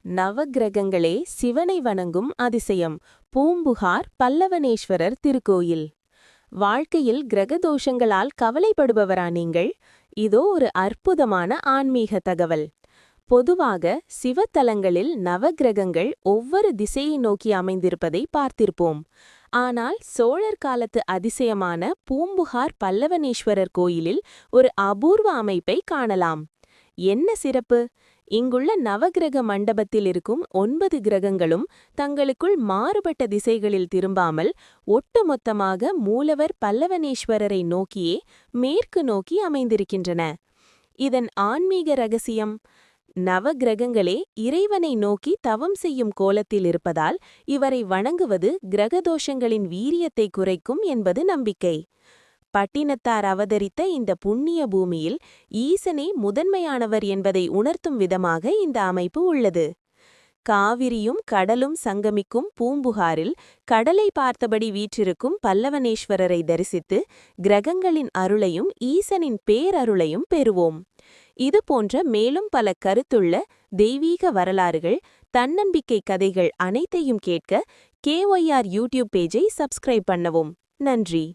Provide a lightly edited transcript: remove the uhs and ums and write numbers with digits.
நவக்கிரகங்களே சிவனை வணங்கும் அதிசயம். பூம்புகார் பல்லவனேஸ்வரர் திருக்கோயில். வாழ்க்கையில் கிரகதோஷங்களால் கவலைப்படுபவரா நீங்கள்? இதோ ஒரு அற்புதமான ஆன்மீக தகவல். பொதுவாக சிவத்தலங்களில் நவக்கிரகங்கள் ஒவ்வொரு திசையை நோக்கி அமைந்திருப்பதை பார்த்திருப்போம். ஆனால் சோழர் காலத்து அதிசயமான பூம்புகார் பல்லவனேஸ்வரர் கோயிலில் ஒரு அபூர்வ அமைப்பை காணலாம். என்ன சிறப்பு? இங்குள்ள நவக்கிரக மண்டபத்தில் இருக்கும் 9 கிரகங்களும் தங்களுக்குள் மாறுபட்ட திசைகளில் திரும்பாமல் ஒட்டுமொத்தமாக மூலவர் பல்லவனேஸ்வரரை நோக்கியே மேற்கு நோக்கி அமைந்திருக்கின்றன. இதன் ஆன்மீக ரகசியம்: நவக்கிரகங்களே இறைவனை நோக்கி தவம் செய்யும் கோலத்தில் இருப்பதால் இவரை வணங்குவது கிரகதோஷங்களின் வீரியத்தை குறைக்கும் என்பது நம்பிக்கை. பட்டினத்தார் அவதரித்த இந்த புண்ணிய பூமியில் ஈசனே முதன்மையானவர் என்பதை உணர்த்தும் விதமாக இந்த அமைப்பு உள்ளது. காவிரியும் கடலும் சங்கமிக்கும் பூம்புகாரில் கடலை பார்த்தபடி வீற்றிருக்கும் பல்லவனேஸ்வரரை தரிசித்து கிரகங்களின் அருளையும் ஈசனின் பேரருளையும் பெறுவோம். இது போன்ற மேலும் பல கருத்துள்ள தெய்வீக வரலாறுகள், தன்னம்பிக்கை கதைகள் அனைத்தையும் கேட்க KYR யூடியூப் பேஜை சப்ஸ்கிரைப் பண்ணவும். நன்றி.